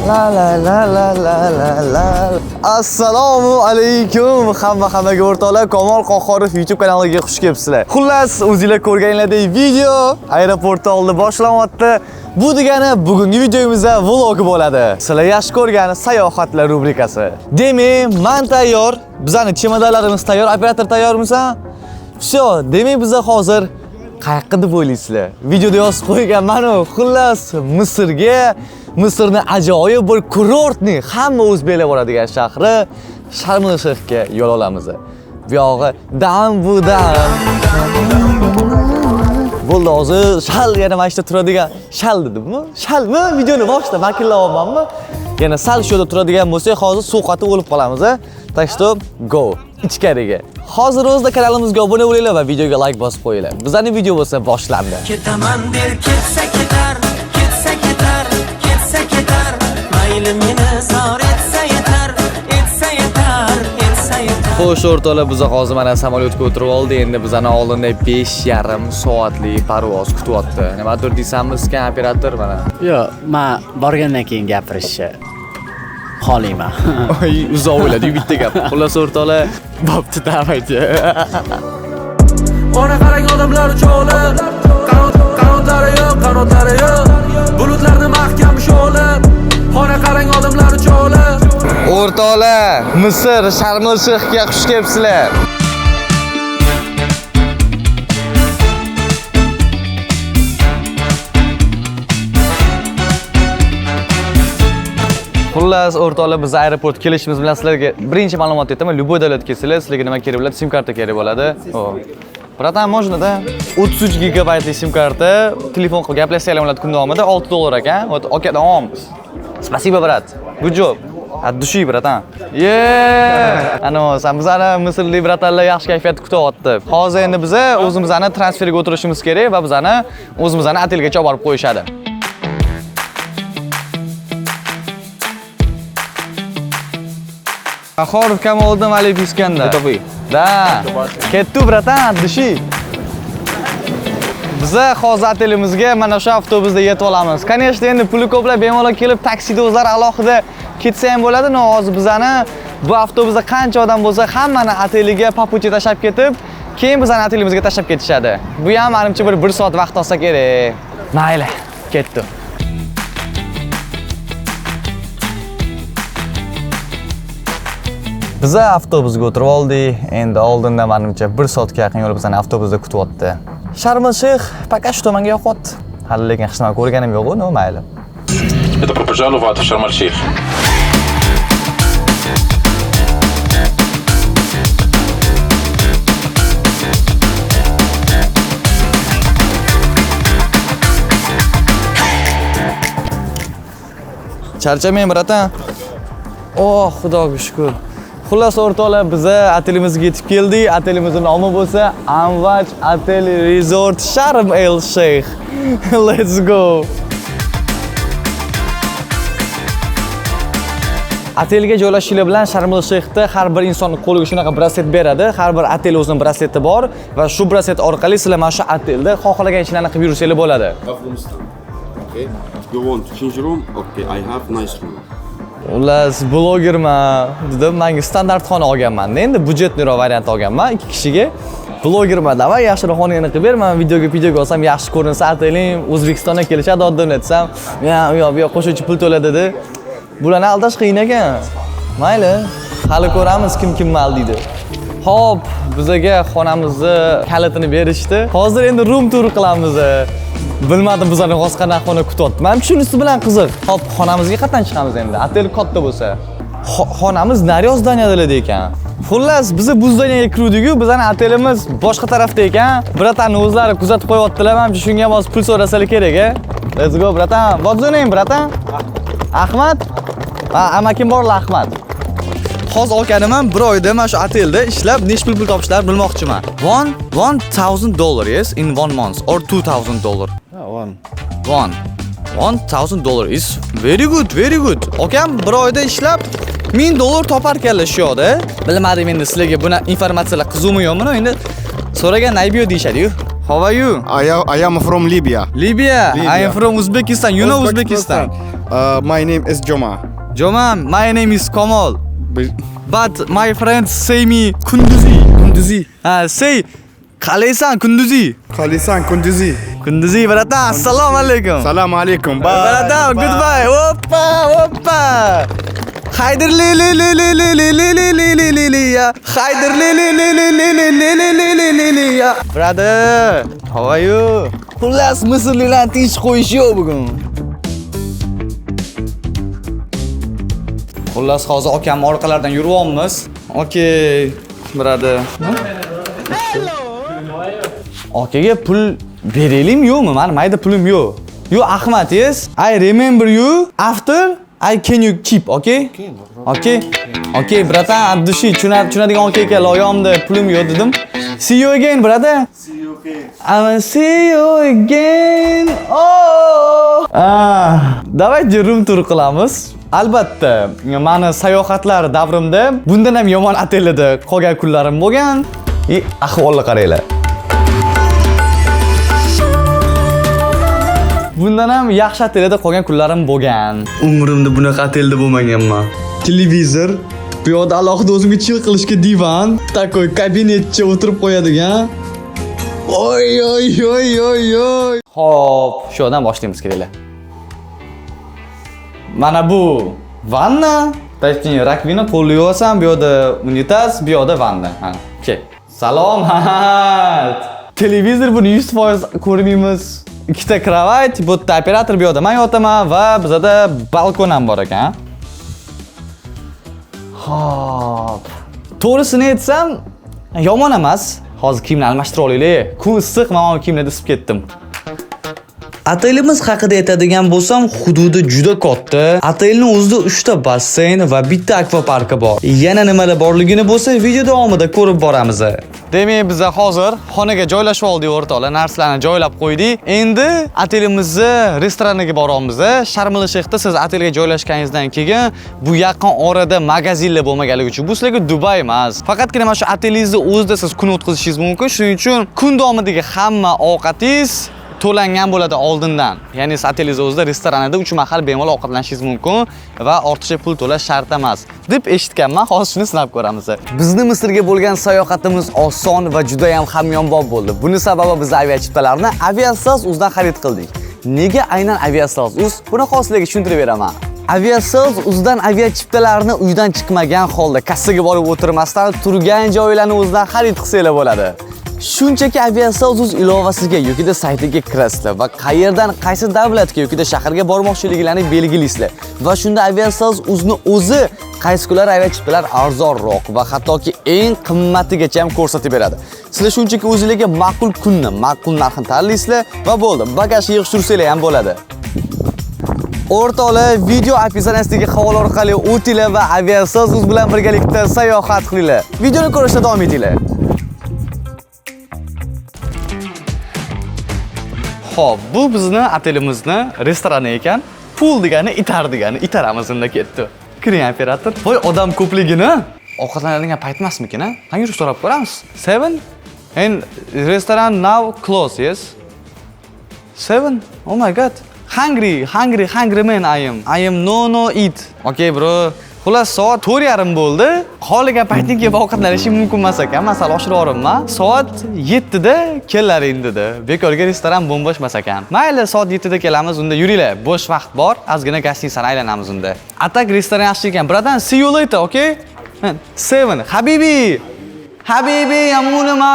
La la la la la la la. Assalomu alaykum hammaga o'rtoqlar. Kamol Qahhorov YouTube kanaliga xush kelibsizlar. Xullas, o'zingizlar ko'rganinglardek video aeroportda oldi boshlanyapti. Bu degani bugungi videomizda vlog bo'ladi. Sizlar yaxshi ko'rgan sayohatlar rubrikasi. Demak, men tayyor. Bizning chemodanlarimiz tayyor. Operator tayyormisan? Всё, demak biz hozir qayerga deb o'ylaysizlar? Videoda yozib qo'yganman-ku. Xullas, Misrni ajoyib bir kurortni hamma o'zbeklar boradigan shahri Sharm el-Shayxga yo'l olamiz. Bu yog'i dam bu dam. Bo'ldi hozir shal yana mana ishda turadigan shal dedimmi? Shalmi? Videoni boshida makinlayapmanmi? Yana sal shu yerda turadigan bo'lsak, hozir suvqatib o'lib qolamiz. Так что go ichkariga. Hozir o'zda kanalimizga obuna bo'linglar va videoga like bosib qo'yinglar. Bizning video bo'lsa boshlandi. Ketaman der ketsa ketar, ketsa ketar, ketsa ketar. Mayli meni zor etsa yetar, etsa yetar, etsa yetar. Xo'sh o'rtoqlar, biz hozir mana samolyotga o'tirib oldik. Endi bizani oldinda 5,5 soatlik parvoz kutyapti. Nimadir deysanmi, skan operator mana? Yo'q, men borgandan keyin gapirishni xohlayman. Oy, uzoq o'yladi, bitta gap. Xullas o'rtoqlar, bo'pti, davaychi. Ona qarang odamlar ucholar, qanotlari yo'q, bulutlarni mahkam sho'lar. Ona qarang odamlar ucholar. O'rtoqlar, Misr Sharm el-Shayxga xush kelibsizlar. Xullas, o'rtoqlar, biz aeroport kelishimiz bilan sizlarga birinchi ma'lumot aytaman. Любой davlatga kelsanglar, sizlarga nima kerak bo'ladi? SIM karta kerak bo'ladi. Bratан, можно-da? 33 gigabaytlik SIM karta, telefon qilib gaplashsanglar bo'ladi kun davomida $6 ekan. Aka, davomimiz. Спасибо, брат. Good job. От души, братан. Ano, sen bizani Misrlik bratanlar yaxshi kayfiyatda kutyapti. Hozir endi biz o'zimizni transferga o'tirishimiz kerak va bizani o'zimizni otelgacha olib borib qo'yishadi. Qahhorov Kamoliddin Aliyev Iskandar. Da. Ketdi, bratan, от души. Biz hozir otelimizga mana shu avtobusda yetib olamiz. Конечно, endi puli ko'plab bemalol kelib taksida o'zlari alohida ketsa ham bo'ladi. No, hozir bizani bu avtobusda qancha odam bo'lsa, hammani oteliga papuchi tashab ketib, keyin bizani otelimizga tashab ketishadi. Bu ham menimcha bir soat vaqt olsa kerak. Mayli, ketdi. Biz avtobusga o'tirib oldik. Endi oldinda menimcha 1 soatga yaqin yo'l bizani avtobusda kutyapti. Sharm el-Shayx пока что menga yoqyapti. Hali lekin hech nima ko'rganim yo'q, no mayli. Добро пожаловать в Шарм эль-Шейх. Charchamayman, bratan. Oh, Xudoga shukr. Xullas o'rtoqlar, biz otelimizga yetib keldik. Otelimizning nomi bo'lsa Amvaj Hotel Resort Sharm el-Shayx. Let's go. Otelga joylashishlar bilan Sharm el-Shayxda har bir insonning qo'liga shunaqa braslet beradi. Har bir otel o'zining brasleti bor va shu braslet orqali sizlar mana shu otelda xohlagan ishlarni qilib yursanglar bo'ladi. Okay. You want change room? Okay, I have nice room. Xullas, blogerman dedim, menga standart xona olganman. Endi budjetliroq variant olganman 2 kishiga. Blogerman, davay yaxshiroq xonani qilib ber, men videoga olsam yaxshi ko'rinsa, oteling O'zbekistonga kelishadi, odam aytsam, bu yoq qo'shuvchi pul to'ladi dedi. Bularni aldash qiyin ekan. Mayli, hali ko'ramiz kim aldiydi. Xo'p, bizga xonamizni kalitini berishdi. Hozir endi room tour qilamiz. Bilmadim bizlarni hozir qanaqa xona kutyapti. Men shunisi bilan qiziq. Xo'p, xonamizga qatdan chiqamiz endi. Otel katta bo'lsa. Xonamiz naryoz zdaniyada ekan. Xullas, biz bu zdaniyaga kirdik-ku, bizning otelimiz boshqa tarafda ekan. Bratanni o'zlari kuzatib qo'yaptilar. Men shunga mos pul so'rasalar kerak, a? Let's go, bratan. What's your name, bratan? Ahmad? Amakim borlar, Ahmad. Hozir olganim bir oyda mana shu otelda ishlab nechta pul topishlarini bilmoqchiman. $1,000 yes in 1 month or $2,000. $1,000 is very good. Okam bir oyda ishlab $1,000 topar ekanlar shu yoqda. Bilmadim endi sizlarga buni informatsiyalar qiziqmi yo'qmi? Endi so'ragan aybiyo deyshadi-yu. How are you? I am from Libya. Libya. I am from Uzbekistan. You know Uzbekistan? My name is Joma. Joma, my name is Kamal. Bi- But my friends say me Kunduzi. Kunduzi. Say Qalaysan Kunduzi. Khalisan Kunduzi. Kunduzi brata, assalomu alaykum. Salam alaikum. Bye. Brata, goodbye. Oppa. Haydir li ya. Haydir li ya. Brother, how are you? Xullas Misrlilar tinch qo'yish yo'q bugun. Xullas hozir akam orqalardan yuryapmiz. Okay, brother. Akaga pul beraylikmi yo'qmi? Mani mayda pulim yo'q. You Ahmad, yes? I remember you after I can you keep, okay? Okay, brother, Abdushi, tushunadigan aka ekan, loyamda pulim yo'q dedim. See you again, brother. See you again. I will see you again. Oh. Давайте room tour qilamiz. Albatta, meni sayohatlar davrimda bundan ham yomon atelida qolgan kunlarim bo'lgan. Ahvolni qaranglar. Bundan ham yaxshi atelida qolgan kunlarim bo'lgan. Umrimda bunaqa atelda bo'lmaganman. Televizor, bu yoqda alohida o'zimga chill qilishga divan, takoy kabinetcha o'tirib qo'yadigan. Oy. Xo'p, shu yerdan boshlaymiz keraklar. Mana bu vanna, точнее, rakvina, qo'lni yuvasan, bu yoqda unitaz, bu yoqda vanna. Ke. Salomat. Televizor buni 100% ko'rmaymiz. Ikkita kravat, bu yerda operator, bu yoqda men yotaman va bizda balkon ham bor ekan. Xo'p. To'g'risini aytsam, yomon emas. Hozir kiyimni almashtirib olaylik. Kun issiq, men kiyimni isib ketdim. Otelimiz haqida aytadigan bo'lsam, hududi juda katta. Otelning o'zida 3 ta basseyn va bitta akvaparki bor. Yana nimalar borligini bo'lsa, video davomida ko'rib boramiz. Demak, biz hozir xonaga joylashib oldik o'rtoqlar, narsalarni joylab qo'ydik. Endi otelimizni restoraniga boramiz. Sharm-el Shayxda siz otelga joylashganingizdan keyin bu yaqin orada magazinlar bo'lmaganligi uchun bu sizlarga Dubay emas. Faqatgina mana shu otelingizni o'zida siz kun o'tkazishingiz mumkin. Shuning uchun kun davomidagi hamma ovqatingiz to'langan bo'ladi oldindan. Ya'ni siz otelingiz o'zida restoranida 3 mahal bemalol ovqatlanishingiz mumkin va ortiqcha pul to'lash shart emas deb eshitganman. Hozir shuni sinab ko'ramiz. Bizni Misrga bo'lgan sayohatimiz oson va juda ham hamyonbop bo'ldi. Buning sababi biz aviachiptalarni Aviasales.uzdan xarid qildik. Nega aynan Aviasales.uz? Buni sizlarga tushuntirib beraman. Aviasales.uzdan aviachiptalarni uydan chiqmagan holda kassaga borib o'tirmasdan turgan joylarni o'zdan xarid qilsanglar bo'ladi. Shunchaki Aviasales.uz ilovasiga yokida saytiga kirasizlar va qayerdan qaysi davlatga yokida shaharga bormoqchiliklaringizni belgilaysizlar. Va shunda Aviasales.uzning o'zi qaysi kunlar aviachiptalar arzonroq va hattoki eng qimmatigacha ham ko'rsatib beradi. Sizlar shunchaki o'zingizga ma'qul kunni, ma'qul narxni tanlaysizlar va bo'ldi. Bagaj yig'ishtirsanglar ham bo'ladi. O'rtoqlar, video opisiyasidagi havola orqali o'tinglar va Aviasales.uz bilan birgalikda sayohat qilinglar. Videoni ko'rishda davom etinglar. Xo'p, bu bizni otelimizni restorani ekan. Pool degani itaramiz unda ketdi. Kiring operator. Voy, odam ko'pligini ovqatlanadigan payt emasmikin, ha? Qani yurib so'rab ko'ramiz. 7 and restaurant now closed, yes? 7? Oh my god. Hungry man I am no eat. Okay, bro. Xullas soat 4:30 bo'ldi. Qolgan paytdan keyin ovqatlanishim mumkin emas ekan. Masalan, oshirib yuboribman. Soat 7da kelaring dedi. Bekorga restoran bo'sh emas ekan. Mayli, soat 7da kelamiz, unda yuringlar. Bo'sh vaqt bor. Ozgina gostinitsani aylanamiz unda. Atak restoran yaxshi ekan. Brother, see you later, okay? 7. Habibi, amunima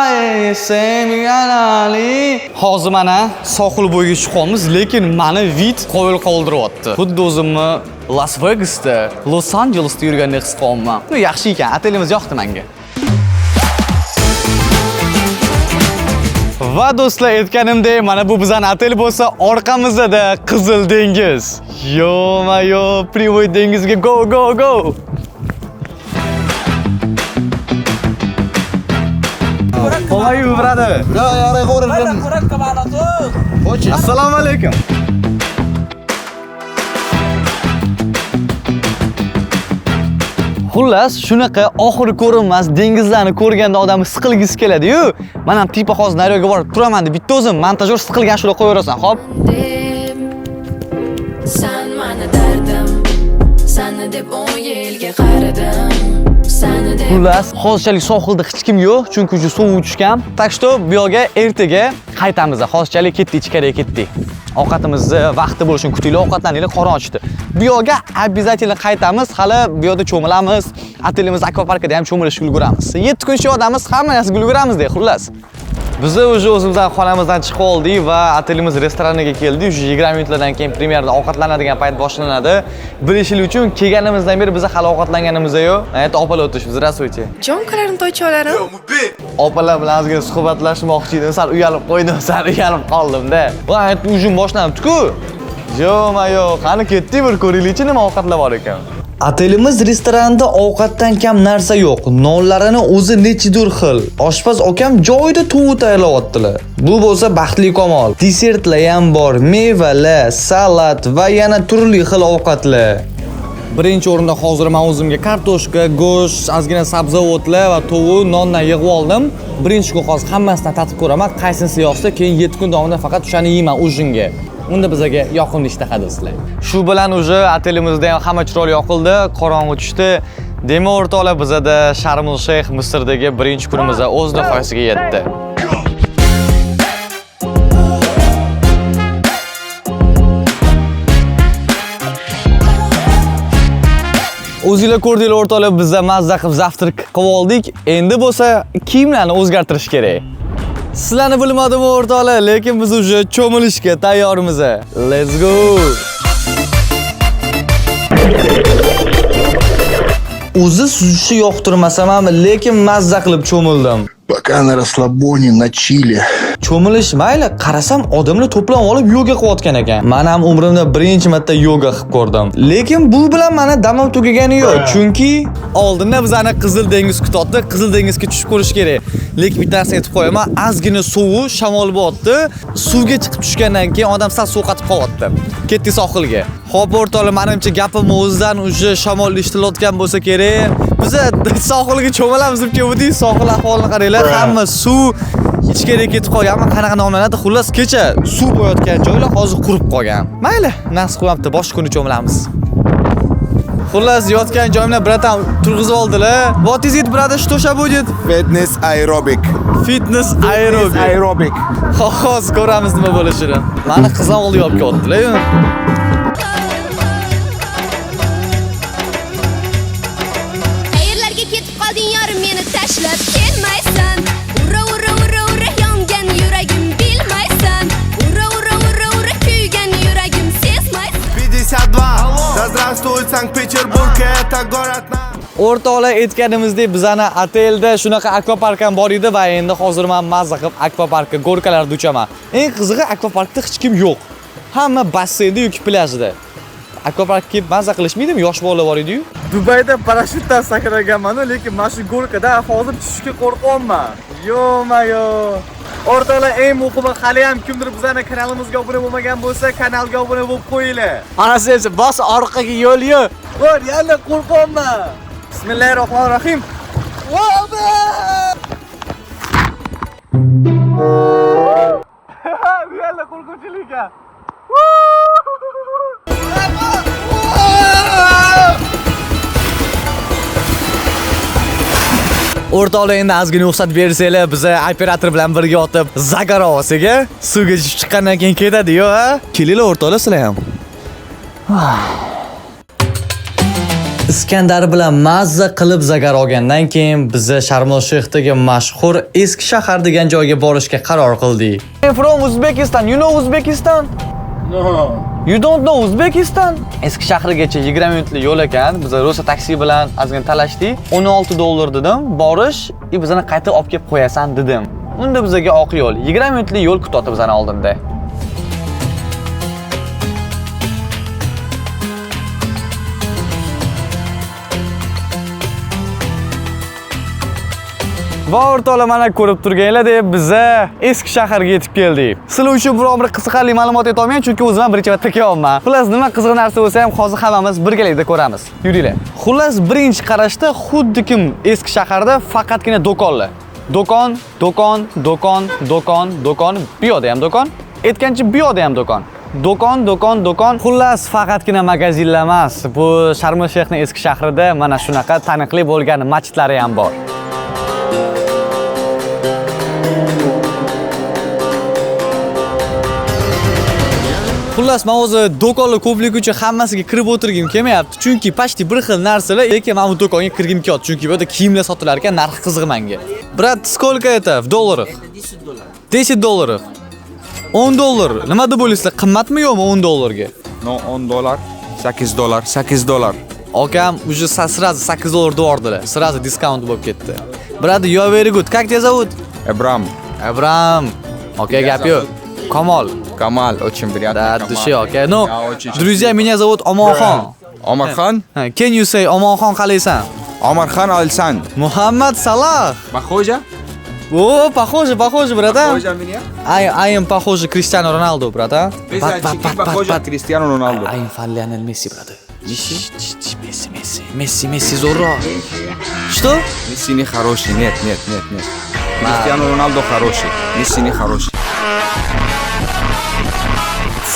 semiyanali. Hozir mana sohil bo'yiga chiqamiz, lekin meni vid qo'yil qoldiryapti. Xuddi o'zimni Las Vegasda, Los Angelesda yurgandek his qilaman. Bu yaxshi ekan, otelimiz yoqdi menga. Va do'stlar, aytganimdek, mana bu bizning otel bo'lsa, orqamizda Qizil dengiz. Yo, privoy dengizga go. How are you, brother? Assalomu alaykum. Xullas, shunaqa oxiri ko'rinmas dengizlarni ko'rganda odam siqilgisi keladi-yu. Men ham tipa hozir naryoga borib turaman deb bitta o'zim montajyor siqilgan shula qo'yaverasan, xo'p? Sen mana deb 10 yilga qaradim. Seni deb Xullas, hozirchalik sohilda hech kim yo'q, chunki shu suv tushgan. Tak что bu yerga ertaga qaytamiz. Hozirchalik ketdik, ichkariga ketdik. Ovqatimizni vaqti bo'lishini kutinglar, ovqatlaninglar, qorin ochdi. Bu yerga обязательно qaytamiz. Hali bu yerda cho'milamiz. Otelimiz akvaparkida ham cho'milishga ulguramiz. 7 kun shu odamiz hamma narsaga ulguramiz deb, xullas. Biz o'zimizdan xonamizdan chiqib oldik va otelimiz restoraniga keldik. Shu 20 minutlardan keyin premyerda ovqatlanadigan payt boshlanadi. Bilishing uchun kelganimizdan beri biz hali ovqatlanganimiz yo'q. Ayt opalar o'tish, здравствуйте. Jonqalarim to'ycholarim. Opalar bilan ozgina suhbatlashmoqchi edim. Sal uyalib qo'ydim, sal uyalib qoldim-da. Va ayt ujum boshlanibdi-ku. Yo-mayo, qani ketdik bir ko'raylikchi nima ovqatlar bor ekan. Otelimiz restoranida ovqatdan kam narsa yo'q. Nonlarini o'zi nechidur xil. Oshpaz akam joyida tovuq tayyorlayaptilar. Bu bo'lsa baxtli kamol. Desertlar ham bor, mevalar, salat va yana turli xil ovqatlar. Birinchi o'rinda hozir men o'zimga kartoshka, go'sht, ozgina sabzavotlar va tovuq, nondan yig'ib oldim. Birinchi kun hozir hammasidan tatib ko'raman, qaysini yoqsa, keyin 7 kun davomida faqat o'shani yeyman ujinga. Unda bizga yoqimli ishtahada sizlar. Shu bilan уже otelimizda ham hamma chiroyli yoqildi, qorong'i tushdi. Demak, o'rtoqlar, bizada Sharm el-Shayx Misrdagi birinchi kunimiz o'z nihoyasiga yetdi. O'zingizlar ko'rdinglar o'rtoqlar, biz mazza qilib zavtrak qilib oldik. Endi bo'lsa kiyimlarni o'zgartirish kerak. Sizlarni bilmadim o'rtoqlar, lekin biz уже cho'milishga tayyormiz. Let's go. O'zi suzishni yoqtirmasam ham, lekin mazza qilib cho'mildim. Пока на расслабоне, на чиле. Cho'milish mayli, qarasam odamlar to'plam olib yoga qilayotgan ekan. Men ham umrimda birinchi marta yoga qilib ko'rdim. Lekin bu bilan meni damim tugagani yo'q, chunki oldinda bizani Qizil dengiz kutyapti. Qizil dengizga tushib ko'rish kerak. Lekin bitta narsa aytib qo'yaman, ozgina suvi shamol bo'yapti. Suvga chiqib tushgandan keyin odam sal sovqatib qolyapti. Ketdik sohilga. Xo'p o'rtoqlar, menimcha gapim o'zidan уже shamol eshitilayotgan bo'lsa kerak. Biz sohilga cho'milamiz deb keldik. Sohil ahvolini qaranglar, hamma suv ichkariga ketib qolganmi, qanaqa nomlanadi? Xullas, kecha suv bo'yotgan joylar hozir qurib qolgan. Mayli, nasib qilmabdi, boshqa kuni cho'milamiz. Xullas, yotgan joyimdan biratan turg'izib oldilar. What is it, brother? Что сейчас будет? Fitness aerobic. Fitness aerobic. Aerobic. Hozir ko'ramiz nima bo'lishini. Meni qizim oldi olib kelibdilar. Qayerlarga ketib qolding yorim, meni tashlab kelmaysan. Ura ura ura ura yongan yuragim bilmaysan. Ura ura ura ura kuygan yuragim sezmaysan. 52. Да здравствует Санкт-Петербург, это город на... O'rtoqlar, aytganimizdek bizani otelda shunaqa akvapark ham bor edi va endi hozir men mazza qilib akvaparkka gorkalarda uchaman. Eng qizig'i, akvaparkda hech kim yo'q. Hamma basseyda yoki plyajda. Akvaparkga kelib mazza qilishmaydimi? Yosh bolalar bor edi-yu. Dubayda parashyutdan sakraganman, lekin mana shu gorkada hozir tushishga qo'rqyapman. Yo-mayo. O'rtoqlar, eng muhimi, hali ham kimdir bizani kanalimizga obuna bo'lmagan bo'lsa, kanalga obuna bo'lib qo'yinglar. Anasi esa bos orqaga yo'l yo'q. Voy, yana qo'rqyapman. Bismillahirrohmanirrohim. Voba! Yana qo'rquvchilikka. O'rtoqlar, endi ozgina ruxsat bersanglar, biz operator bilan birga yotib Zagarovasiga suvga chiqqandan keyin ketadi-yu, ha? Kelinglar o'rtoqlar, sizlar ham. Iskandar bilan mazza qilib Zagar olgandan keyin biz Sharm el-Shayxdagi mashhur eski shahar degan joyga borishga qaror qildik. I'm from Uzbekistan. You know Uzbekistan? No. You don't know Uzbekistan? Eski shahrigacha 20 minutlik yo'l ekan. Biz Rosa taksi bilan ozgina talashdik. $16 dedim. Borish, bizani qaytib olib kelib qo'yasan dedim. Unda bizga oq yo'l, 20 minutlik yo'l kutyapti bizani oldinda. Va o'rtoqlar, mana ko'rib turganinglardek biz eski shaharga yetib keldik. Sizlar uchun biror bir qiziqarli ma'lumot aytolmayman, chunki o'zim ham birinchi marta kelyapman. Xullas, nima qiziq narsa bo'lsa ham hozir hammamiz birgalikda ko'ramiz. Yuringlar. Xullas, birinchi qarashda xuddi kim eski shaharda faqatgina do'konlar. Do'kon. Bu yoqda ham do'kon. Aytgancha bu yoqda ham do'kon. do'kon. Xullas, faqatgina magazinlar emas. Bu Sharm el-Shayxning eski shahrida mana shunaqa taniqli bo'lgan masjidlari ham bor. Xullas, men o'zi do'konlar ko'pligi uchun hammasiga kirib o'tirgim kelmayapti. Chunki pashti bir xil narsalar, lekin men bu do'konga kirgim kelyapti. Chunki bu yerda kiyimlar sotilar ekan, narxi qiziq menga. Brat, сколько это в долларах? $10. $10. Nima deb o'ylaysizlar? Qimmatmi yo'qmi $10 ga? No, $10, $8. Akam уже сразу $8 deyordilar. Сразу diskount bo'lib ketdi. Brother, you are very good. Как тебя зовут? Abram. Окей, gap yo'q. Камал, очень приятно. Да, Камал. души, окей. Ну, Я очень друзья, меня зовут Omonxon. Омархан? Can you say Omonxon qalaysan? Омархан Алсан. Muhammad Salah. Похоже? О, похоже, братан. Похоже меня? I am похоже Cristiano Ronaldo, братан. Похоже Кристиану Роналду. I am Lionel Messi, brother. Messi zo'rroq. Что? Месси не хороший. Нет. Кристиану Роналду хороший. Месси не хороший.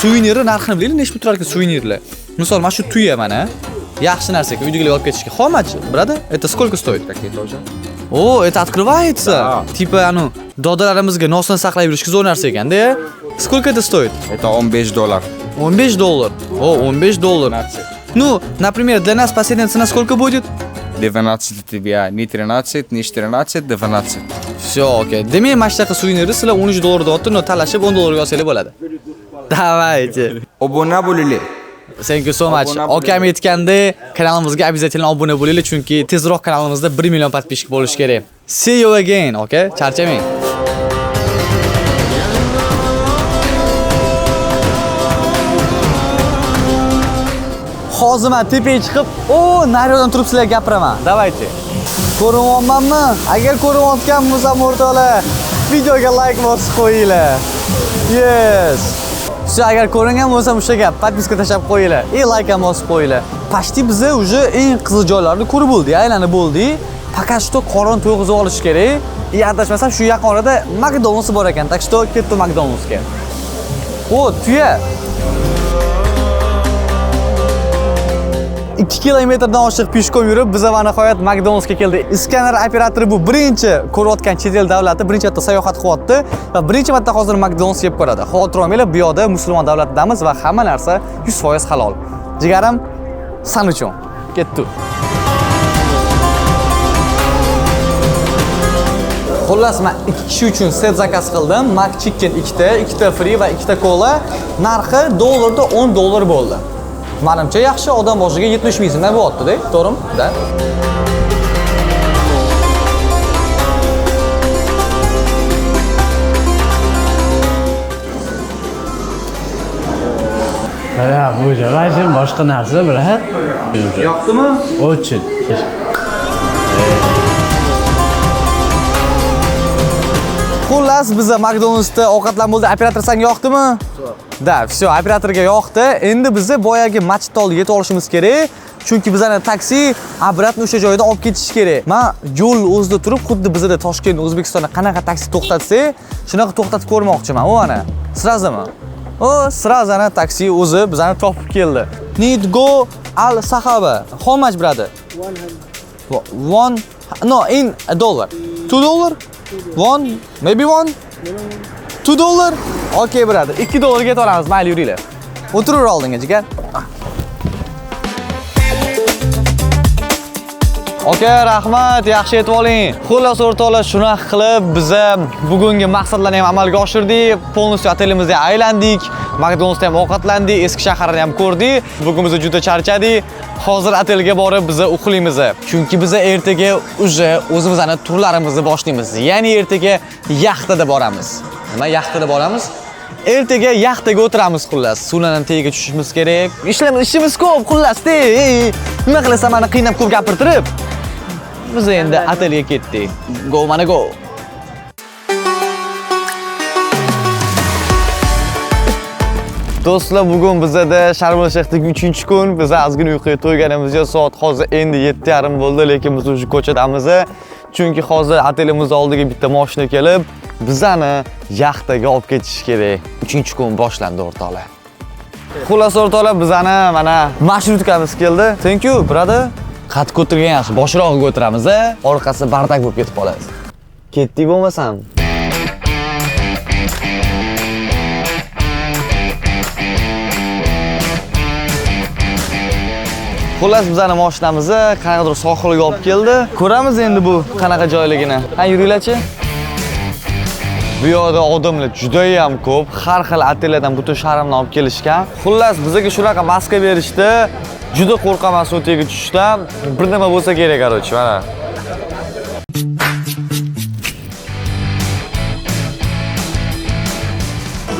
Suveniri narxini bilaylik, nechta turar ekan suvenirlar. Misol, mana shu tuya mana. Yaxshi narsa ekan, uydagilar olib ketishga. How much, brother? Это сколько стоит? Такие тоже? O, это открывается. Да. Типа, dodalarimizga nosni saqlab yurishga zo'r narsa ekan-da. Сколько это стоит? Это $15. $15. О, $15. Ну, например, для нас последняя цена сколько будет? 12 тебя. Не 13, не 14, 12. Всё, okey. Demak, mana shunaqa suvenirni sizlar $13 deyapti, talashib $10 olsanglar bo'ladi. Давайте. Obuna bo'linglar. Thank you so much. Akam aytgandek, kanalimizga обязательно obuna bo'linglar, chunki tezroq kanalimizda 1 million подписчик bo'lishi kerak. See you again, okay? Charchamang. Hozir men tepaga chiqib, nariyoqdan turib sizlarga gapiraman. Давайте. Ko'ryapmanmi? Agar ko'rayotgan bo'lsam o'rtoqlar, videoga like bosib qo'yinglar. Yes. Siz agar ko'ringan bo'lsa o'sha gap, подписка tashlab qo'yinglar. Like ham bosib qo'yinglar. Pashti biza уже eng qiziq joylarni ko'rib bo'ldik, aylanib bo'ldik. Faqat shu qorin to'yg'izib olish kerak. Adashmasam shu yaqin orada McDonald's bor ekan. Так что ketdi McDonald'sga. Tuya. 2 kilometrdan oshiq peshkom yurib, biz va nihoyat McDonald'sga keldik. Iskaner operatori bu birinchi ko'rayotgan chet el davlati, birinchi marta sayohat qilyapti va birinchi marta hozir McDonald's yeb ko'radi. Xavotir olmanglar, bu yoqda musulmon davlatdamiz va hamma narsa 100% halol. Jigarim, san uchun. Ketdi. Xullas, men 2 kishi uchun set zakaz qildim. McChicken 2 ta free va 2 ta cola. Narxi dollarda $10 bo'ldi. Menimcha yaxshi, odam boshiga 70 ming so'mdan bo'lyapti-da, to'g'rimi? Da. Bu joy boshqa narsa, bilat. Yoqdimi? Очень. Xullas, biza McDonald'sda ovqatlar bo'ldi. Operator senga yoqdimi? Da, всё, operatorga yoqdi. Endi biza boyagi masjid oldiga yetib olishimiz kerak. Chunki bizani taksi Abratni o'sha joydan olib ketish kerak. Men yo'l o'zida turib, xuddi bizda Toshkent, O'zbekistonda qanaqa taksi to'xtatsa, shunaqa to'xtatib ko'rmoqchiman. O ana, сразу-mi? Сразу ana taksi o'zi bizani topib keldi. Need go al Sahaba. How much, brother? 100. No, in a dollar. $2? One, maybe one? $2? Okay, brother. $2 ga olamiz, mayli yuringlar. O'tirib oldinga, jigar. Okay, rahmat, yaxshi yetib oling. Xullas o'rtoqlar, shunaqa qilib biza bugungi maqsadlarni ham amalga oshirdik. Polностью otelimizda aylandik, McDonald'sda ham ovqatlandik, eski shaharni ham ko'rdik. Bugun biz juda charchadik. Hozir otelga borib biza uxlaymiz. Chunki biza ertaga уже o'zimizning turlarimizni boshlaymiz. Ya'ni ertaga yaxtada boramiz. Nima yaxtada boramiz? Ertaga yaxtaga o'tiramiz xullas. Suvlarning tagiga tushishimiz kerak. Ishimiz ko'p xullas-da. Nima qilasan meni qiynab ko'p gapirtirib? Biz endi otelga ketdik. Go, mana go. Do'stlar, bugun bizada Sharm el-Shayxdagi 3-kun. Biz ozgina uyquga to'yganimizga soat hozir endi 7:30 bo'ldi, lekin biz o'sha ko'chadamiz. Chunki hozir otelimiz oldiga bitta mashina kelib, bizani yaxtaga olib ketish kerak. 3-kun boshlandi o'rtoqlar. Xullas o'rtoqlar, bizani mana marshrutkamiz keldi. Thank you, brother. Qattiq o'tirgan yaxshi, boshroqqa o'tiramiz, orqasi bardak bo'lib ketib qoladi. Ketdik bo'lmasam. Xullas bizani mashinamizni qanaqadir sohilga olib keldi. Ko'ramiz endi bu qanaqa joyligini. Ha, yuringlar-chi. Bu yerda odamlar juda ham ko'p, har xil otellardan butun shahrimdan olib kelishgan. Xullas bizga shunaqa maska berishdi. Juda qo'rqaman suvga tushishdan. Bir nima bo'lsa kerak, qarochi, mana.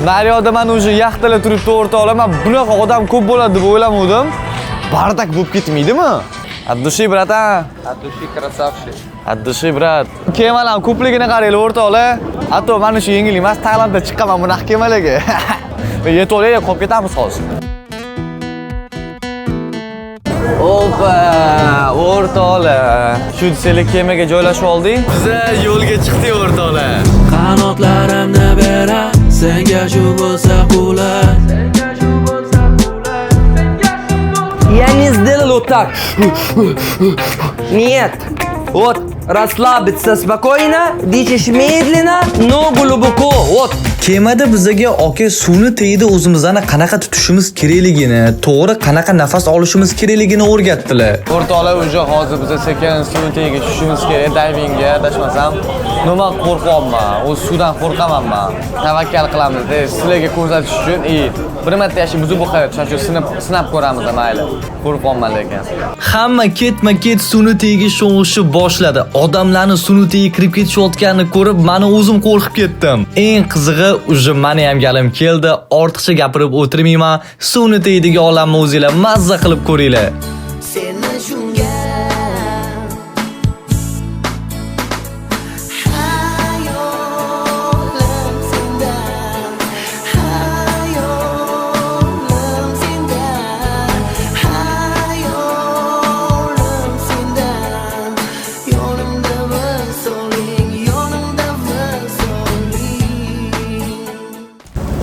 Daryoda mana o'sha yaxtalar turibdi o'rtoqlar. Men bunaqa odam ko'p bo'ladi deb o'ylamadim. Bardak bo'lib ketmaydimi? Addushi, bratan. Addushi krasavshik. Addushi, brat. Kemalar ko'pligini qaranglar o'rtoqlar. Hatto mana shu yengil emas, Tailandda chiqqaman bunaqa kemalarga. Yetib olay, qolib ketamiz hozir. Opa, o'rtoqlar. Shu desanglar kemaga joylashib oldik. Biz yo'lga chiqdik o'rtoqlar. Qanotlarimni berar senga shu bo'lsa qulay. Я не сделал вот так. Нет. Вот, расслабиться спокойно, дышишь медленно, но глубоко. Вот. Kemada bizga aka suvni teyida o'zimizni qanaqa tutishimiz kerakligini, to'g'ri qanaqa nafas olishimiz kerakligini o'rgatdilar. O'rtoqlar, o'sha hozir biz sekin suv tagiga tushishimiz kerak, divingga, adashmasam. Nima qo'rqyapman? O'z suvdan qo'rqaman men. Tavakkal qilamiz, sizlarga ko'rsatish uchun. Bir marta yashib bu hayot, shuning uchun sinab ko'ramiz, mayli. Qo'rqyapman lekin. Hamma ketma-ket suvni tagiga sho'ng'ishib boshladi. Odamlarning suvni tagiga kirib ketishayotganini ko'rib, meni o'zim qo'rqib ketdim. Eng qizig'i, uje meni ham galim keldi. Ortiqcha gapirib o'tirmayman. Suvni tagidagi olamni o'zinglar mazza qilib ko'ringlar. Seni shunga hayolim senda, hayolim senda, hayolim senda. Yonimda bir soling, yonimda bir soling.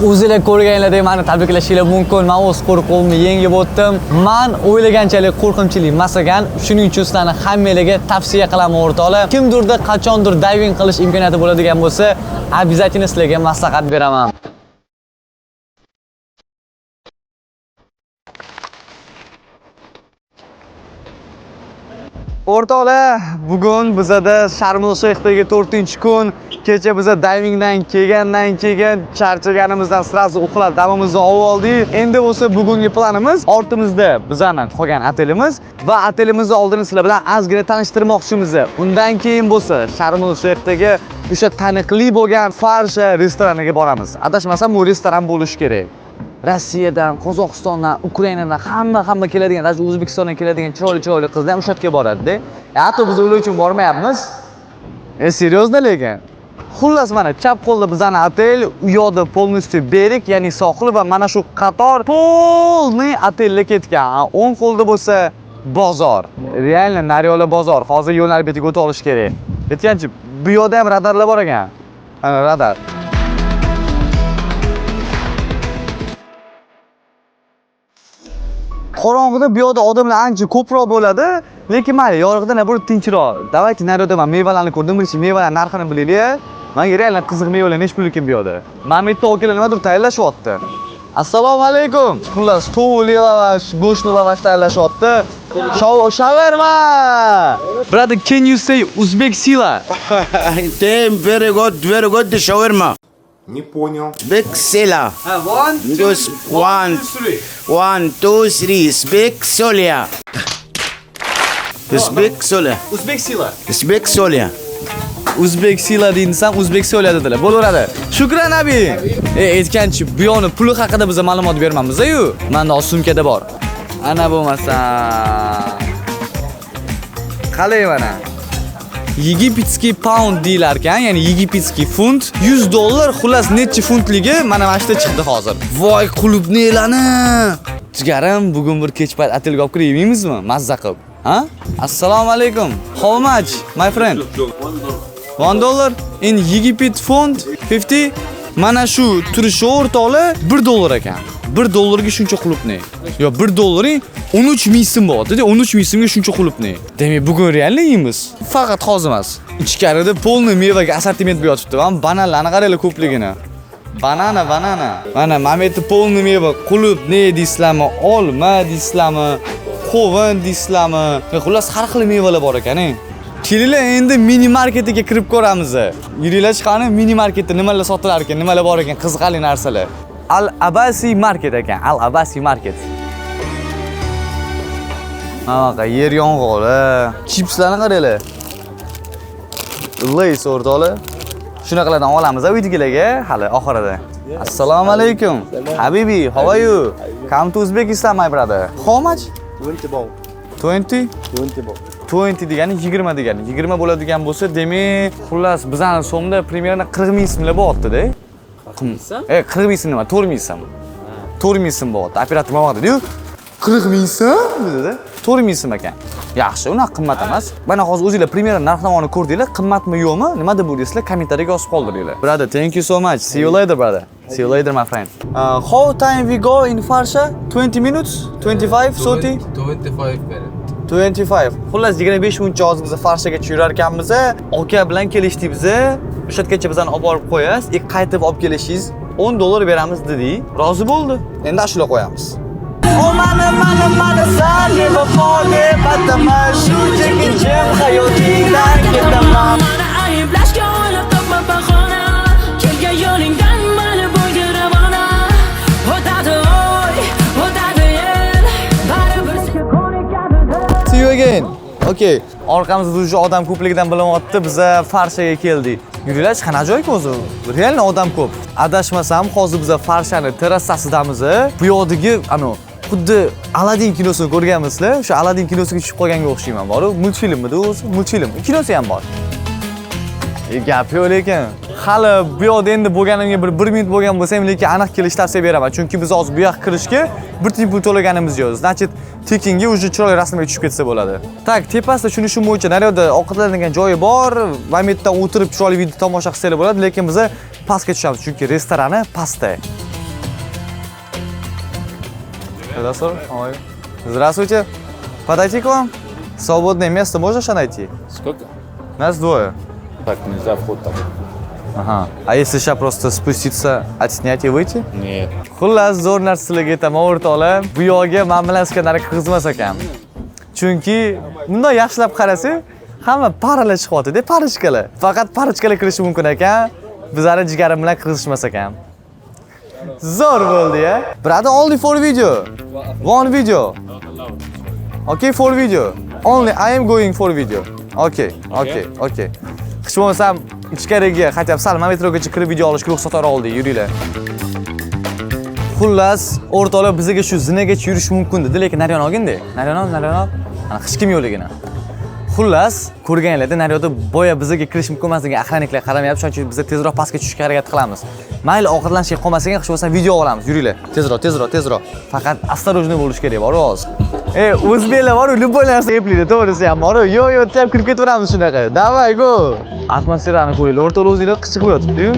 O'zinglar ko'rganlaringdek meni tabriklashingiz mumkin. Men o'z qo'rquvimni yengib o'tdim. Men o'ylaganchalik qo'rqinchli emas ekan. Shuning uchun sizlarni hammalarga tavsiya qilaman o'rtoqlar. Kimdirda qachondir diving qilish imkoniyati bo'ladigan bo'lsa, обязательно sizlarga maslahat beraman. O'rtoqlar, bugun bizada Sharm el-Shayxdagi 4-kun. Kecha biz divingdan kelgandan keyin charchaganimizdan sirazi uxlab damimizni oldik. Endi bo'lsa bugungi planimiz ortimizda bizning qolgan otelimiz va otelimizni oldini sizlar bilan ozgina tanishtirmoqchimiz. Undan keyin bo'lsa Sharm el-Shayxdagi o'sha taniqli bo'lgan Farsha restoraniga boramiz. Adashmasam bu restoran bo'lishi kerak. Rossiyadan, Qozog'istondan, Ukrainadan hamma keladigan, даже O'zbekistondan keladigan chiroyli qizlar ham o'sha yerga boradi-da. Hatto biz ular uchun bormayapmiz. Seriozda lekin. Xullas mana chap qo'lda bizning otel, u yoqda полностью berik, ya'ni sohil va mana shu qator полный otelga ketgan. O'ng qo'lda bo'lsa bozor. Реально Naryola bozor. Hozir yo'llar betiga o'tib olish kerak. Aytganchi, bu yoqda ham radarlar bor ekan. Ana radar. Qorong'ida bu yoqda odamlar ancha ko'proq bo'ladi, lekin mayli, yorug'da nabur tinchroq. Давайте naryoda men mevalarni ko'rdim, birinchi mevalar narxini bilaylik. Menga real qiziq mevalar nech pul ekan bu yoqda. Mana bu yerda okalar nimadir tayyorlashyapti. Assalomu alaykum. Xullas, tovuqli lavash, go'shtli lavash tayyorlashyapti. Shawarma. Brother, can you say Uzbek sila? Damn, very good the shawarma. Не понял. Big sila. One, two, three. Big solia. Big solia. Uzbek sila. Big solia. Uzbek sila deyinsan, Uzbek solia dedilar. Bo'laveradi. Shukran abi. Aytganchi, bu yo'ni puli haqida biz ma'lumot bermaymiz-ku. Menda sumkada bor. Ana bo'lmasa. Qalay mana. Yegiptskiy pound deylar ekan, ya'ni yegiptskiy funt. $100 xullas necha funtligi mana mashta chiqdi hozir. Voy qulubni elani. Jigarim, bugun bir kech payt otelga olib kiraymizmi? Mazza qilib. Ha? Assalomu alaykum. How much, my friend? $1 in Yigipit funt 50. Mana shu turishi o'rtoqlar $1 ekan. $1 shuncha qulupni. Yo, $1 13 ming so'm bo'lyapti-da, 13 ming so'mga shuncha qulupni. Demak, bugun realni yeymiz. Faqat hozir emas. Ichkarida polni mevaga assortiment yotibdi. Mana bananlarni qaranglar ko'pligini. Banana. Mana mameti polni meva, qulup ne deysizlarmi, olma deysizlarmi, qovun deysizlarmi. Xullas har xil mevalar bor ekan. Kelinglar endi mini marketiga kirib ko'ramiz. Yuringlar chiqani mini marketda nimalar sotilar ekan, nimalar bor ekan, qiziqarli narsalar. Al-Abasi market ekan, Al-Abasi market. Mana yer yong'oqli, chipslarni qaranglar. Lays o'rtoqlar. Shunaqalardan olamiz uydagilarga hali oxirida. Assalomu alaykum. Habibi, how are you? Come to Uzbekistan, my brother. How much? 20 baht. 20? 20 baht. 20 degani 20 degani. 20 bo'ladigan bo'lsa, demak, xullas bizning so'mda примерно 40 ming so'mlar bo'lyapti-da. 40 ming so'm nima? 4 ming so'm. 4 ming so'm bo'lyapti. Operator mamaqdi-yu. 40 ming so'm dedi-da. 4 ming so'm ekan. Yaxshi, unaqa qimmat emas. Mana hozir o'zingizlar примерно narx-navoni ko'rdinglar, qimmatmi yo'qmi? Nima deb o'ylaysizlar? Kommentariyaga yozib qoldiringlar. Brother, thank you so much. See you later, brother. See you later, my friend. How time we go in Farsha? 20 minutes? 25? 30? 25 minutes. 25. Xullas 25 minutcha hozir biz Farshaga yurar ekanmiz. Aka bilan kelishdik biz. O'sha yergacha bizani olib borib qo'yasiz, qaytib olib kelishingiz $10 beramiz dedik. Rozi bo'ldi. Endi ashula qo'yamiz. O mana sani vafoli bataman shu chekinchim hayotingdan ketaman. Mana ayblashga olib topma bahona. Kelgan yo'lingdan mani bo'yga ravona. O'tadi yel, baribir ko'nikadi. See you again. Okay. Orqamizda уже odam ko'pligidan bilinyapti, biz Farshaga keldik. Yuringlar, qana ajoyib o'zi. Realni odam ko'p. Adashmasam, hozir biz Farshani terrasasidamiz. Bu yoqdagi xuddi Aladdin kinosini ko'rganmisizlar? O'sha Aladdin kinosiga tushib qolganga o'xshayman. Bor-ku, multfilmmi-da o'zi? Multfilm. Kinosi ham bor. Gap yo'q lekin. Hali bu yoqda endi bo'lganimga bir minut bo'lgan bo'lsa ham, lekin aniq kelishni tavsiya beraman. Chunki biz hozir bu yoqqa kirishga bir tiyin pul to'laganimiz yo'q. Значит, tekinga уже chiroyli rasmga tushib ketsa bo'ladi. Tak, tepasida tushunishim bo'yicha naryoqda ovqatlanadigan joyi bor. Va bu yerdan o'tirib chiroyli video tomosha qilsanglar bo'ladi, lekin biz pastga tushamiz, chunki restorani pastda. Здравствуйте. Подойти к вам? Свободное место можно еще найти? Сколько? Нас двое. Так, нельзя вход там. Ага. А если сейчас просто спуститься, отснять и выйти? Нет. Xullas, zo'r narsalarga aytaman o'rtoqlar. Bu yo'lga men bilan skanarga qizmas ekan. Chunki bunday yaxshilab qarasa, hamma paralar chiqyapti-da, parishkalar. Faqat parishkalar kirishi mumkin ekan. Bizlarning jigarim bilan qizishmas ekan. Zo'r bo'ldi-ya. Brother, only for video. One video. Okay, for video. Only I am going for video. Okay. Hech bo'lmasam ichkariga, hatto sal metrogacha kirib video olishga ruxsat oldik, yuringlar. Xullas, o'rtoqlar bizga shu zinagacha yurish mumkin dedi, lekin naryon olganda. Naryon. Ana hech kim yo'qligini. Xullas, ko'rganinglarda naryoqda boya bizga kirish mumkin emasligiga aqraniklar qaramayapti, shuning uchun biz tezroq pastga tushishga harakat qilamiz. Mayli, ovqatlanishga qolmasak ham, hech bo'lmasa video olamiz. Yuringlar, tezroq. Faqat astarojniy bo'lish kerak, bor hozir. O'zbeklar bor-ku, любой narsa eplaydi, to'g'risi ham bor-ku. Yo'q, deb kirib ketaveramiz shunaqa. Davay, go. Atmosferani qo'yinglar, o'rtoqlar o'zinglar qichiq bo'lyapti-ku.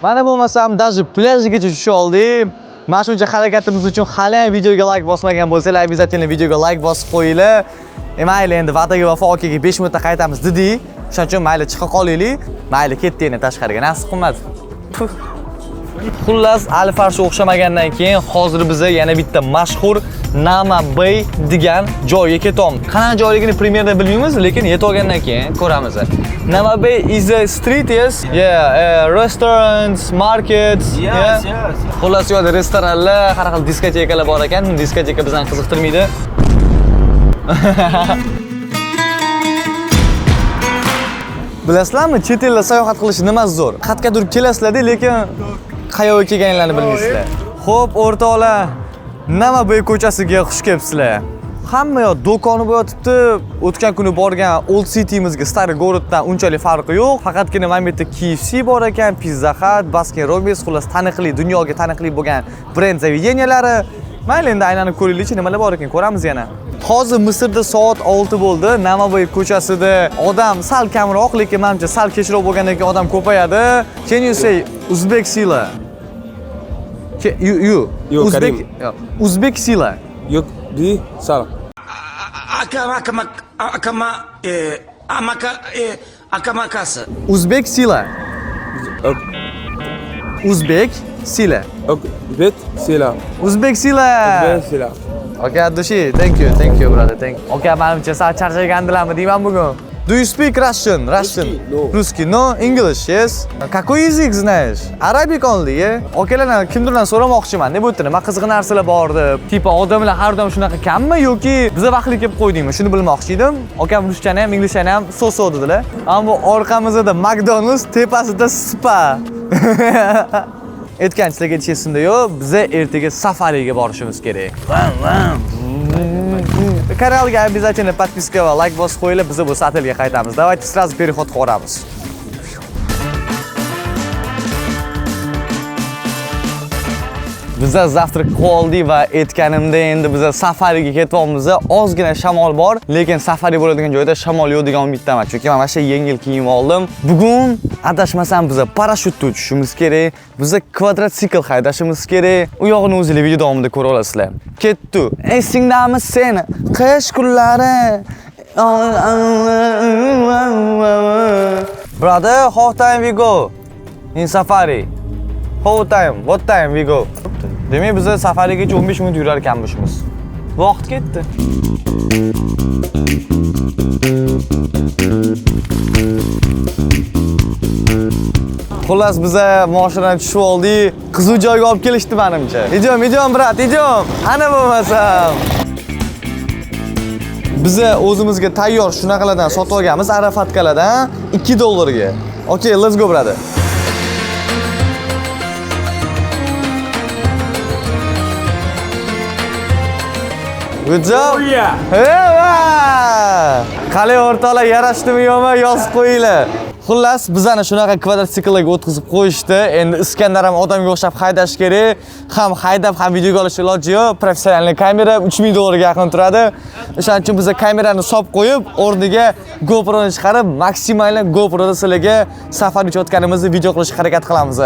Mana bo'lmasam, даже plyajgacha tusha oldim. Mana shuncha harakatimiz uchun hali ham videoga like bosmagan bo'lsanglar, обязательно videoga like bosib qo'yinglar. Mayli, endi va'daga vafo, okaga 5 minutda qaytamiz dedik. Shuning uchun mayli chiqa qolaylik. Mayli, ketdi endi tashqariga. Nasib qilmadi. Xullas, Al-Farsha o'xshamagandan keyin hozir biz yana bitta mashhur Nama Bay degan joyga ketamiz. Qanaqa joyligini primyerda bilmaymiz, lekin yetib olgandan keyin ko'ramiz. Nama Bay is a street, yes? Yeah, restaurants, markets. Yes. Xullas, yo'da restoranlar, har xil diskotekalar bor ekan. Diskoteka bizni qiziqtirmaydi. Bilasizlarmi, chet elda sayohat qilish nima zo'r? Qatqadir kelasizlar-da, lekin qayoqqa kelganinglarni bilmaysizlar. Xo'p, o'rtoqlar, Nama Bay ko'chasiga xush kelibsizlar. Hamma yoq do'koni bo'yotibdi. O'tgan kuni borgan Old City'mizga, Stary Goroddan unchalik farqi yo'q. Faqatgina mana bu yerda KFC bor ekan, Pizza Hut, Baskin Robbins, xullas taniqli, dunyoga taniqli bo'lgan brend zavideniyalari. Mayli, endi aylanib ko'raylik-chi, nimalar bor ekan, ko'ramiz yana. Hozir Misrda soat 6 bo'ldi. Navoiy ko'chasida odam sal kamroq, lekin menimcha sal kechroq bo'lgandan keyin odam ko'payadi. Can you say Uzbek Sila? You Uzbek Uzbek Sila. Yok, di salam. Uzbek Sila. Uzbek Sila. Bet sila. Uzbek Sila. Bet sila. Okay, Adushi, thank you brother, thank you. Okay, menimcha sal charchagandilarmi deyman bugun. Do you speak Russian? No. Русский, no? English, yes? Какой язык знаешь? Arabic only, yeah? Okalardan kimdirdan so'ramoqchiman. Ne bo'pti? Nima qiziq narsalar bor deb. Tipa odamlar har doim shunaqa kammi yoki biza vaqtli kelib qo'ydingmi? Shuni bilmoqchi edim. Okam ruschani ham, inglishchani ham so dedilar. Ammo orqamizda McDonald's, tepasida Spa. Aytganchilarga aytishinda-yu, biza ertaga safariga borishimiz kerak. Kanalga обязательно подписка va like bosib qo'yinglar, biz bu satilga qaytamiz. Давайте сразу переход qilamiz. Biza zavtrak qoldik va aytganimda endi biza safariga ketyapmiz. Ozgina shamol bor, lekin safari bo'ladigan joyda shamol yo'q degan umiddaman. Chunki men mana yengil kiyim oldim. Bugun adashmasam biza parashyutda uchishimiz kerak. Biza kvadrotsikl haydashimiz kerak. U yog'ini o'zingizlar video davomida ko'ra olasizlar. Ketdi. Esingdami seni qish kunlari? Brother, how time we go in safari? How time? What time we go? Demak, biz safarigacha 15 minut yurar ekanmishmiz. Vaqt ketdi. Xullas, biz mashinadan tushib oldik. Qiziq joyga olib kelishdi menimcha. Idem, brat, idem. Ana bo'lmasam. Biz o'zimizga tayyor shunaqalardan sotib olganmiz, arafatkalardan $2 ga. Okay, let's go, brother. Good job. Oh yeah. Qalay o'rtoqlar, yarashdimi yo'qmi, yozib qo'yinglar. Xullas, bizani shunaqa kvadrotsiklga o'tkazib qo'yishdi. Endi Iskandar ham odamga o'xshab haydash kerak. Ham haydab, ham videoga olish iloji yo'q. Professional kamera $3000 ga yaqin turadi. O'shaning uchun biz kamerani solib qo'yib, o'rniga GoPro'ni chiqarib, maksimal GoPro'da sizlarga safar uchayotganimizni video qilishga harakat qilamiz.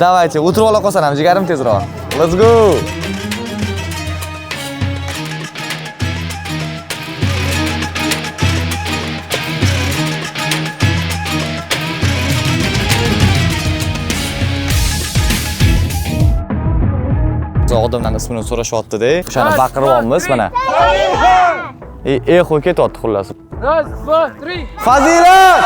Davaychi, o'tirib ola qolsan ham jigarim tezroq. Let's go. Odamlarning ismini so'rashyapti-da. O'shani baqiryapmiz mana. Eho ketyapti xullas. 1, 2, 3. Fazilat!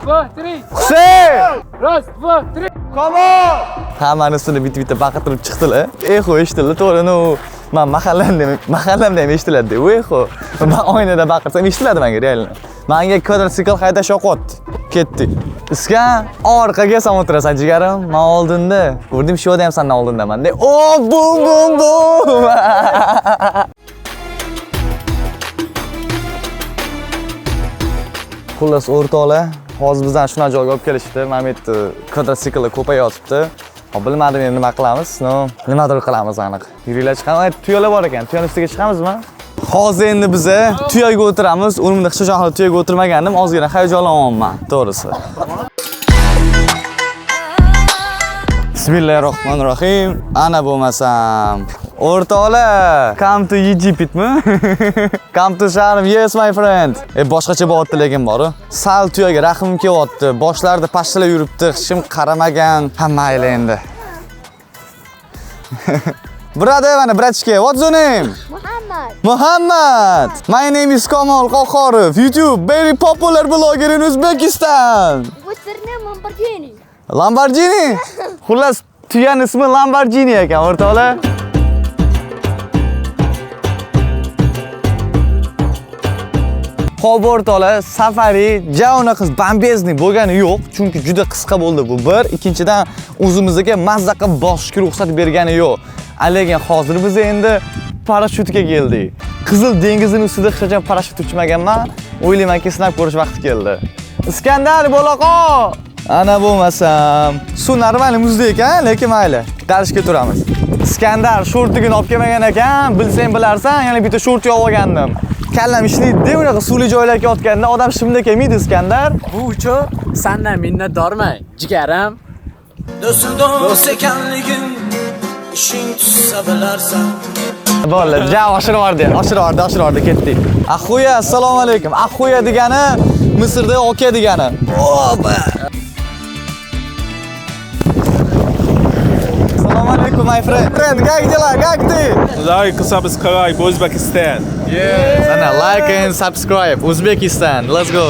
2, 3. Husayn! 1, 2, 3. Come on! Hammasini bitta baqirib chiqdilar. Eho eshitildi, to'g'ri, men mahallamda ham eshitiladi. Eho. Men oynada baqirsam eshitiladi menga realni. Menga kvadrotsikl haydash yoqyapti. Ketdik. Iskan orqaga sam o'tirasan jigarim. Men oldinda. Ko'rdim, shu yerda ham sendan oldindaman. Oh, bum bum bum. Xullas o'rtoqlar, hozir bizdan shuna joyga olib kelishdi. Mana bu yerda kvadrotsikllar ko'payotibdi. Bilmadim endi nima qilamiz. Nimadir qilamiz aniq. Yuringlar chiqamiz. Tuyalar bor ekan. Tuyaning ustiga chiqamizmi? Hozir endi biz tuyaga o'tiramiz. O'zimda hech qachon tuyaga o'tirmagandim. Ozgina hayajonlanyapman, to'g'risi. Bismillahirrohmanirrohim. Ana bo'lmasam. O'rtoqlar, come to Egyptmi? Come to Sharm. Yes, my friend. Boshqacha bo'lyapti lekin bor-ku. Sal tuyaga rahmim kelyapti. Boshlarida pashtalab yuribdi, hech kim qaramagan. Hamma mayli endi. Brother, bratchka, what's your name? Muhammad. My name is Kamol Qo'qorov. YouTube, very popular blogger in Uzbekistan. What's your name? Lamborghini. Lamborghini? Xullas, tuyaning ismi Lamborghini ekan, o'rtoqlar. Xo'p o'rtoqlar, safari unaqa bombezni bo'lgani yo'q, chunki juda qisqa bo'ldi bu. Bir, ikkinchidan o'zimizga mazza qilib boshga ruxsat bergani yo'q. Lekin hozir biz endi parashyutga keldik. Qizil dengizning ustida hech qachon parashyut uchmaganman. O'ylaymanki, sinab ko'rish vaqti keldi. Iskandar bo'laqo! Ana bo'lmasam. Suv normal muzda ekan, lekin mayli. Darishga turamiz. Iskandar shortigini olib kelmagan ekan, bilsang bilarsan, yana bitta short yopib olgandim. Kallam ishlaydi, unaqa suvli joylarga yotganda odam shimda kelmaydi Iskandar. Bu uchun sendan minnatdorman, jigarim. Do'st ekanliging ishing tushsa bilarsan. Bo'ldi, ja oshirvardi, ketdik. Axuya, assalomu alaykum. Axuya degani Misrda oka degani. Opa. Assalomu alaykum my friend. Как дела? Как ты? Like, subscribe, Uzbekistan. Yeah. Sana like and subscribe. Uzbekistan. Let's go.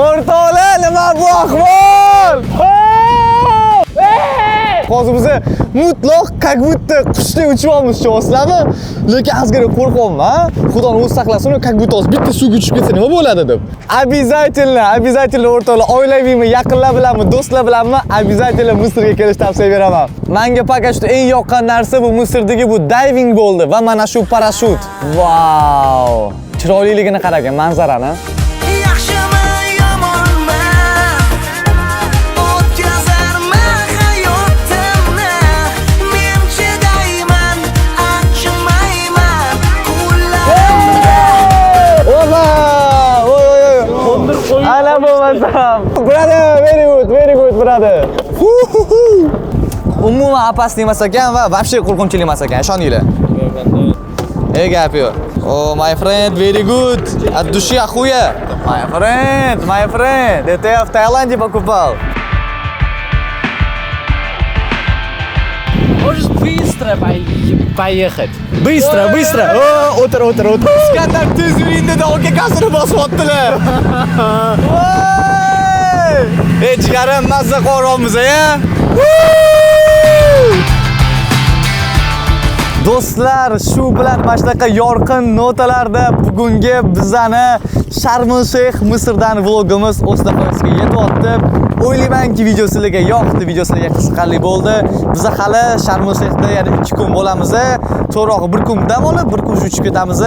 O'rtoqlar, nima bu ahvol? Hozir biz mutlaq как будто qushday uchib olmoqchi bo'lsizlarmi? Lekin ozgina qo'rqyapman. Xudoning o'zi saqlasin, как будто bitta suvga tushib ketsa nima bo'ladi deb. Обязательно o'rtoqlar, oilaviymi, yaqinlar bilanmi, do'stlar bilanmi, обязательно Misrga kelish tavsiya beraman. Menga faqat shu eng yoqqan narsa bu Misrdagi bu diving bo'ldi va mana shu parashyut. Vau! Chiroyliligini qarang, manzarani. Ala bo'lmasam. Brother, very good, brother. Umuman opasniy emas ekan va вообще qo'rqinchli emas ekan, ishoninglar. Ey gap yo'q. Oh, my friend, very good. От души ахуя. My friend, это я в Таиланде покупал. Можешь быстро поехать. Bыстro. O'tir. Iskandar tez yuring dedi, oka kasini bosyaptilar. Ey, jigarim, mazza qo'ramiz, ya. Do'stlar, shu bilan mana shunaqa yorqin notalarda bugungi bizani Sharm-el-Shayx Misrdan vlogimiz o'z nihoyasiga yetyapti. O'ylaymanki video sizlarga yoqdi, video sizlarga qiziqarli bo'ldi. Biz hali Sharm-el-Shayxda yana 2 kun bo'lamiz. To'g'ri, 1 kun dam olib, 1 kun uchib ketamiz.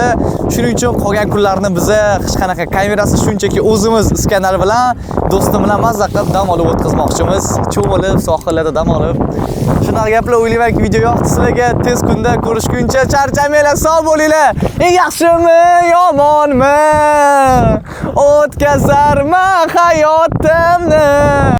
Shuning uchun qolgan kunlarni biz hech qanaqa kamerasi shunchaki o'zimiz Iskandar bilan, do'stim bilan mazza qilib dam olib o'tkazmoqchimiz. Cho'milib, sohillarda dam olib. Shunaqa gaplar o'ylaymanki video yoqdi sizlarga. Tez kunda ko'rishguncha charchamanglar, sog' bo'linglar. Yaxshimi, yomonmi? O'tkazarman hayotimni.